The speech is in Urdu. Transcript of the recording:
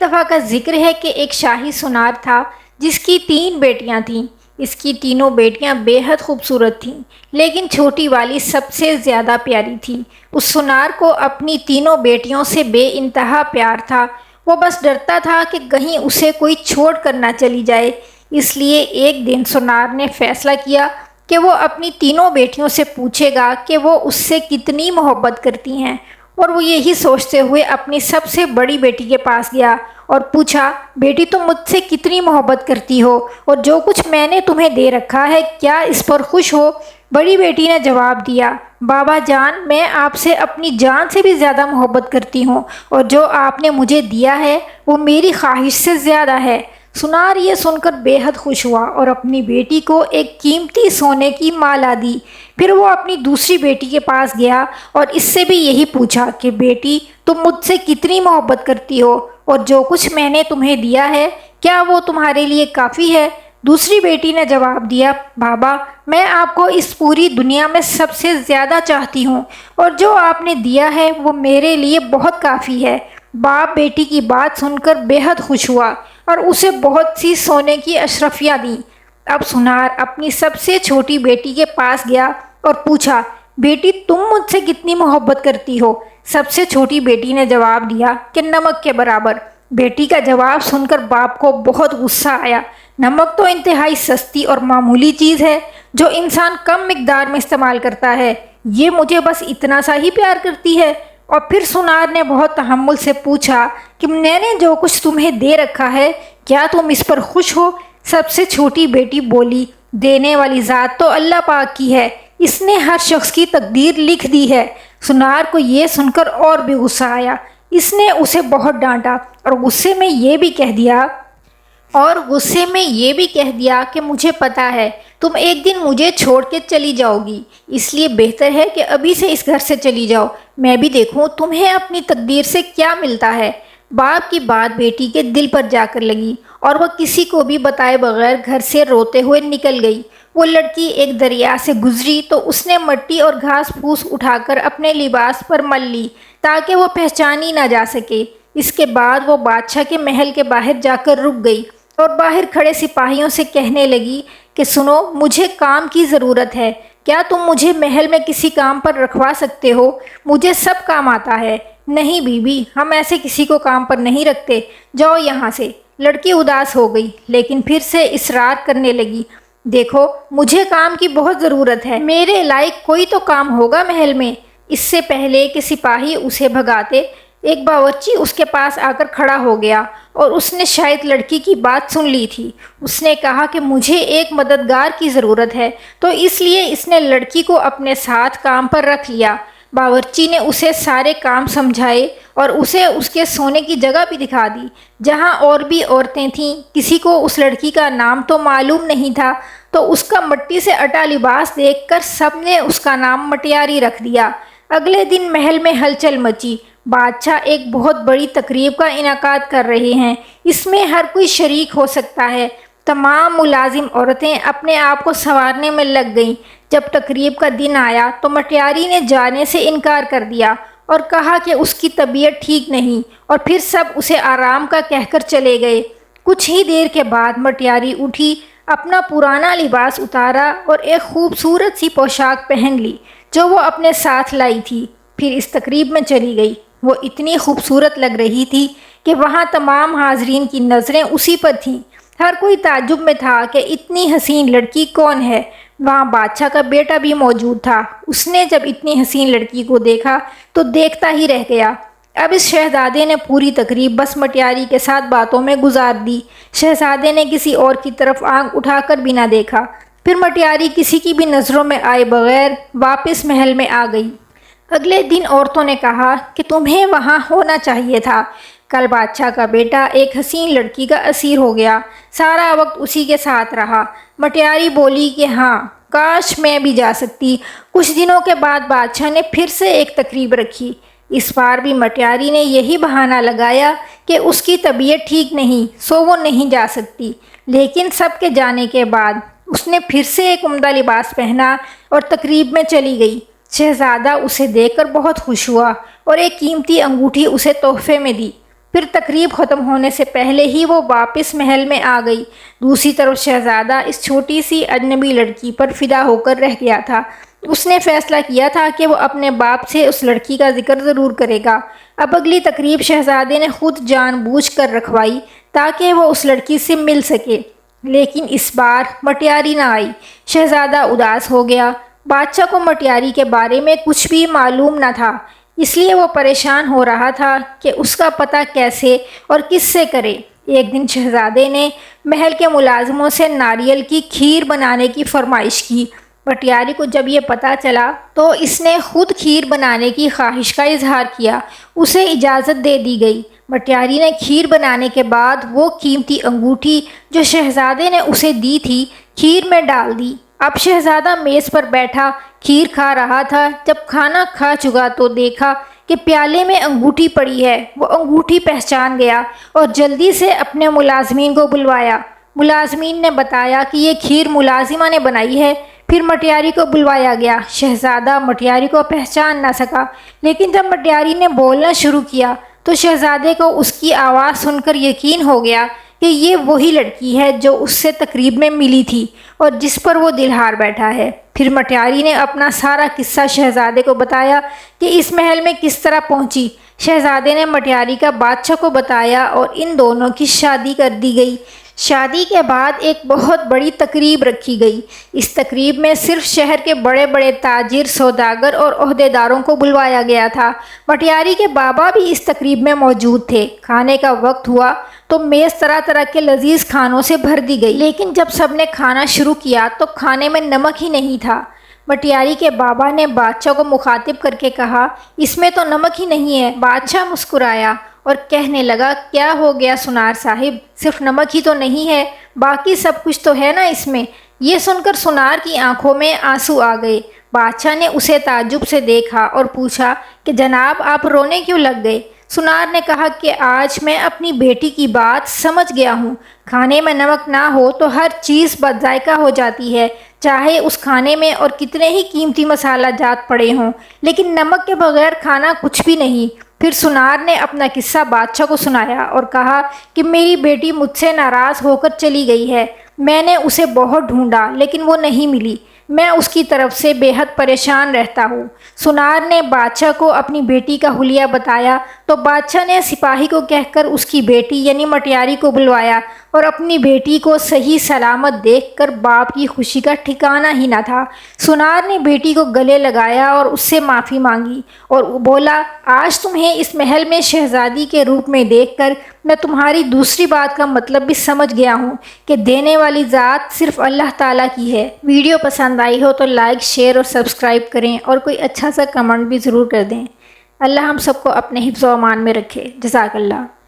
دفعہ کا ذکر ہے کہ ایک شاہی سونار تھا جس کی 3 بیٹیاں تھیں۔ اس کی تینوں بیٹیاں بے حد خوبصورت تھیں، لیکن چھوٹی والی سب سے زیادہ پیاری تھی۔ اس سونار کو اپنی تینوں بیٹیوں سے بے انتہا پیار تھا۔ وہ بس ڈرتا تھا کہ کہیں اسے کوئی چھوڑ کر نہ چلی جائے۔ اس لیے ایک دن سونار نے فیصلہ کیا کہ وہ اپنی تینوں بیٹیوں سے پوچھے گا کہ وہ اس سے کتنی محبت کرتی ہیں، اور وہ یہی سوچتے ہوئے اپنی سب سے بڑی بیٹی کے پاس گیا اور پوچھا، بیٹی تم مجھ سے کتنی محبت کرتی ہو اور جو کچھ میں نے تمہیں دے رکھا ہے کیا اس پر خوش ہو؟ بڑی بیٹی نے جواب دیا، بابا جان میں آپ سے اپنی جان سے بھی زیادہ محبت کرتی ہوں اور جو آپ نے مجھے دیا ہے وہ میری خواہش سے زیادہ ہے۔ سونار یہ سن کر بے حد خوش ہوا اور اپنی بیٹی کو ایک قیمتی سونے کی مالا دی۔ پھر وہ اپنی دوسری بیٹی کے پاس گیا اور اس سے بھی یہی پوچھا کہ بیٹی تم مجھ سے کتنی محبت کرتی ہو اور جو کچھ میں نے تمہیں دیا ہے کیا وہ تمہارے لیے کافی ہے؟ دوسری بیٹی نے جواب دیا، بابا میں آپ کو اس پوری دنیا میں سب سے زیادہ چاہتی ہوں اور جو آپ نے دیا ہے وہ میرے لیے بہت کافی ہے۔ باپ بیٹی کی بات سن کر بے حد خوش ہوا اور اسے بہت سی سونے کی اشرفیاں دیں۔ اب سونار اپنی سب سے چھوٹی بیٹی کے پاس گیا اور پوچھا، بیٹی تم مجھ سے کتنی محبت کرتی ہو؟ سب سے چھوٹی بیٹی نے جواب دیا کہ نمک کے برابر۔ بیٹی کا جواب سن کر باپ کو بہت غصہ آیا۔ نمک تو انتہائی سستی اور معمولی چیز ہے جو انسان کم مقدار میں استعمال کرتا ہے، یہ مجھے بس اتنا سا ہی پیار کرتی ہے؟ اور پھر سونار نے بہت تحمل سے پوچھا کہ میں نے جو کچھ تمہیں دے رکھا ہے کیا تم اس پر خوش ہو؟ سب سے چھوٹی بیٹی بولی، دینے والی ذات تو اللہ پاک کی ہے، اس نے ہر شخص کی تقدیر لکھ دی ہے۔ سونار کو یہ سن کر اور بھی غصہ آیا۔ اس نے اسے بہت ڈانٹا اور غصے میں یہ بھی کہہ دیا کہ مجھے پتا ہے تم ایک دن مجھے چھوڑ کے چلی جاؤ گی، اس لیے بہتر ہے کہ ابھی سے اس گھر سے چلی جاؤ، میں بھی دیکھوں تمہیں اپنی تقدیر سے کیا ملتا ہے۔ باپ کی بات بیٹی کے دل پر جا کر لگی اور وہ کسی کو بھی بتائے بغیر گھر سے روتے ہوئے نکل گئی۔ وہ لڑکی ایک دریا سے گزری تو اس نے مٹی اور گھاس پھوس اٹھا کر اپنے لباس پر مل لی تاکہ وہ پہچانی نہ جا سکے۔ اس کے بعد وہ بادشاہ کے محل کے باہر جا کر رک گئی اور باہر کھڑے سپاہیوں سے کہنے لگی کہ سنو، مجھے کام کی ضرورت ہے، کیا تم مجھے محل میں کسی کام پر رکھوا سکتے ہو؟ مجھے سب کام آتا ہے۔ نہیں بیوی، ہم ایسے کسی کو کام پر نہیں رکھتے، جاؤ یہاں سے۔ لڑکی اداس ہو گئی لیکن پھر سے اصرار کرنے لگی، دیکھو مجھے کام کی بہت ضرورت ہے، میرے لائق کوئی تو کام ہوگا محل میں۔ اس سے پہلے کہ سپاہی اسے بھگاتے ایک باورچی اس کے پاس آ کر کھڑا ہو گیا اور اس نے شاید لڑکی کی بات سن لی تھی۔ اس نے کہا کہ مجھے ایک مددگار کی ضرورت ہے، تو اس لیے اس نے لڑکی کو اپنے ساتھ کام پر رکھ لیا۔ باورچی نے اسے سارے کام سمجھائے اور اسے اس کے سونے کی جگہ بھی دکھا دی جہاں اور بھی عورتیں تھیں۔ کسی کو اس لڑکی کا نام تو معلوم نہیں تھا، تو اس کا مٹی سے اٹا لباس دیکھ کر سب نے اس کا نام مٹیاری رکھ دیا۔ اگلے دن محل میں ہلچل مچی۔ بادشاہ ایک بہت بڑی تقریب کا انعقاد کر رہے ہیں، اس میں ہر کوئی شریک ہو سکتا ہے۔ تمام ملازم عورتیں اپنے آپ کو سنوارنے میں لگ گئیں۔ جب تقریب کا دن آیا تو مٹیاری نے جانے سے انکار کر دیا اور کہا کہ اس کی طبیعت ٹھیک نہیں، اور پھر سب اسے آرام کا کہہ کر چلے گئے۔ کچھ ہی دیر کے بعد مٹیاری اٹھی، اپنا پرانا لباس اتارا اور ایک خوبصورت سی پوشاک پہن لی جو وہ اپنے ساتھ لائی تھی۔ پھر اس تقریب میں چلی گئی۔ وہ اتنی خوبصورت لگ رہی تھی کہ وہاں تمام حاضرین کی نظریں اسی پر تھیں۔ ہر کوئی تعجب میں تھا کہ اتنی حسین لڑکی کون ہے۔ وہاں بادشاہ کا بیٹا بھی موجود تھا۔ اس نے جب اتنی حسین لڑکی کو دیکھا تو دیکھتا ہی رہ گیا۔ اب اس شہزادے نے پوری تقریب بس مٹیاری کے ساتھ باتوں میں گزار دی۔ شہزادے نے کسی اور کی طرف آنکھ اٹھا کر بھی نہ دیکھا۔ پھر مٹیاری کسی کی بھی نظروں میں آئے بغیر واپس محل میں آ گئی۔ اگلے دن عورتوں نے کہا کہ تمہیں وہاں ہونا چاہیے تھا۔ کل بادشاہ کا بیٹا ایک حسین لڑکی کا اسیر ہو گیا، سارا وقت اسی کے ساتھ رہا۔ مٹیاری بولی کہ ہاں، کاش میں بھی جا سکتی۔ کچھ دنوں کے بعد بادشاہ نے پھر سے ایک تقریب رکھی۔ اس بار بھی مٹیاری نے یہی بہانہ لگایا کہ اس کی طبیعت ٹھیک نہیں، سو وہ نہیں جا سکتی۔ لیکن سب کے جانے کے بعد اس نے پھر سے ایک عمدہ لباس پہنا اور تقریب میں چلی گئی۔ شہزادہ اسے دیکھ کر بہت خوش ہوا اور ایک قیمتی انگوٹھی اسے تحفے میں دی۔ پھر تقریب ختم ہونے سے پہلے ہی وہ واپس محل میں آ گئی۔ دوسری طرف شہزادہ اس چھوٹی سی اجنبی لڑکی پر فدا ہو کر رہ گیا تھا۔ اس نے فیصلہ کیا تھا کہ وہ اپنے باپ سے اس لڑکی کا ذکر ضرور کرے گا۔ اب اگلی تقریب شہزادے نے خود جان بوجھ کر رکھوائی تاکہ وہ اس لڑکی سے مل سکے، لیکن اس بار مٹیاری نہ آئی۔ شہزادہ اداس ہو گیا۔ بادشاہ کو مٹیاری کے بارے میں کچھ بھی معلوم نہ تھا، اس لیے وہ پریشان ہو رہا تھا کہ اس کا پتہ کیسے اور کس سے کرے۔ ایک دن شہزادے نے محل کے ملازموں سے ناریل کی کھیر بنانے کی فرمائش کی۔ مٹیاری کو جب یہ پتہ چلا تو اس نے خود کھیر بنانے کی خواہش کا اظہار کیا۔ اسے اجازت دے دی گئی۔ مٹیاری نے کھیر بنانے کے بعد وہ قیمتی انگوٹھی جو شہزادے نے اسے دی تھی کھیر میں ڈال دی۔ اب شہزادہ میز پر بیٹھا کھیر کھا رہا تھا۔ جب کھانا کھا چکا تو دیکھا کہ پیالے میں انگوٹھی پڑی ہے۔ وہ انگوٹھی پہچان گیا اور جلدی سے اپنے ملازمین کو بلوایا۔ ملازمین نے بتایا کہ یہ کھیر ملازمہ نے بنائی ہے۔ پھر مٹیاری کو بلوایا گیا۔ شہزادہ مٹیاری کو پہچان نہ سکا، لیکن جب مٹیاری نے بولنا شروع کیا تو شہزادے کو اس کی آواز سن کر یقین ہو گیا کہ یہ وہی لڑکی ہے جو اس سے تقریب میں ملی تھی اور جس پر وہ دلہار بیٹھا ہے۔ پھر مٹیاری نے اپنا سارا قصہ شہزادے کو بتایا کہ اس محل میں کس طرح پہنچی۔ شہزادے نے مٹیاری کا بادشاہ کو بتایا اور ان دونوں کی شادی کر دی گئی۔ شادی کے بعد ایک بہت بڑی تقریب رکھی گئی۔ اس تقریب میں صرف شہر کے بڑے بڑے تاجر، سوداگر اور عہدیداروں کو بلوایا گیا تھا۔ مٹیاری کے بابا بھی اس تقریب میں موجود تھے۔ کھانے کا وقت ہوا تو میز طرح طرح کے لذیذ کھانوں سے بھر دی گئی، لیکن جب سب نے کھانا شروع کیا تو کھانے میں نمک ہی نہیں تھا۔ مٹیاری کے بابا نے بادشاہ کو مخاطب کر کے کہا، اس میں تو نمک ہی نہیں ہے۔ بادشاہ مسکرایا اور کہنے لگا، کیا ہو گیا سنار صاحب، صرف نمک ہی تو نہیں ہے، باقی سب کچھ تو ہے نا اس میں۔ یہ سن کر سنار کی آنکھوں میں آنسو آ گئے۔ بادشاہ نے اسے تعجب سے دیکھا اور پوچھا کہ جناب آپ رونے کیوں لگ گئے؟ سنار نے کہا کہ آج میں اپنی بیٹی کی بات سمجھ گیا ہوں۔ کھانے میں نمک نہ ہو تو ہر چیز بد ذائقہ ہو جاتی ہے، چاہے اس کھانے میں اور کتنے ہی قیمتی مسالہ جات پڑے ہوں، لیکن نمک کے بغیر کھانا کچھ بھی نہیں۔ پھر سنار نے اپنا قصہ بادشاہ کو سنایا اور کہا کہ میری بیٹی مجھ سے ناراض ہو کر چلی گئی ہے۔ میں نے اسے بہت ڈھونڈا لیکن وہ نہیں ملی۔ میں اس کی طرف سے بے حد پریشان رہتا ہوں۔ سنار نے بادشاہ کو اپنی بیٹی کا حلیہ بتایا تو بادشاہ نے سپاہی کو کہہ کر اس کی بیٹی یعنی مٹیاری کو بلوایا اور اپنی بیٹی کو صحیح سلامت دیکھ کر باپ کی خوشی کا ٹھکانہ ہی نہ تھا۔ سنار نے بیٹی کو گلے لگایا اور اس سے معافی مانگی اور بولا، آج تمہیں اس محل میں شہزادی کے روپ میں دیکھ کر میں تمہاری دوسری بات کا مطلب بھی سمجھ گیا ہوں کہ دینے والی ذات صرف اللہ تعالیٰ کی ہے۔ ویڈیو پسند آئی ہو تو لائک، شیئر اور سبسکرائب کریں اور کوئی اچھا سا کمنٹ بھی ضرور کر دیں۔ اللہ ہم سب کو اپنے حفظ و امان میں رکھے۔ جزاک اللہ۔